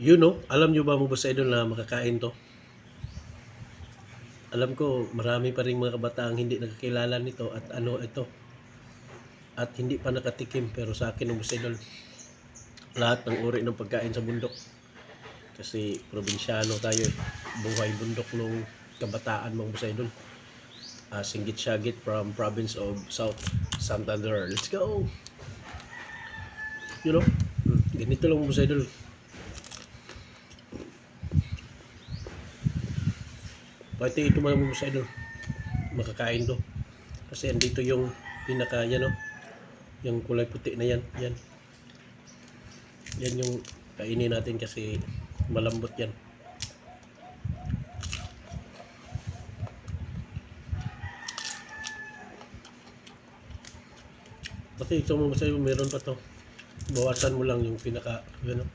You know, alam nyo ba mga boss idol na makakain to? Alam ko marami pa rin mga kabataang hindi nakakilala nito at ano ito. At hindi pa nakatikim, pero sa akin mga boss idol, lahat ng uri ng pagkain sa bundok. Kasi probinsyano tayo eh. Buhay bundok nung kabataan mga boss idol. Singgit Siagit from province of South Santander. Let's go! You know, ganito lang mga boss idol. Pati ito mga boss idol, makakain to. Kasi andito yung pinaka, yan o, yung kulay puti na yan. Yan yung kainin natin kasi malambot yan. Pati ito mga boss idol, meron pa to. Bawasan mo lang yung pinaka, yan o.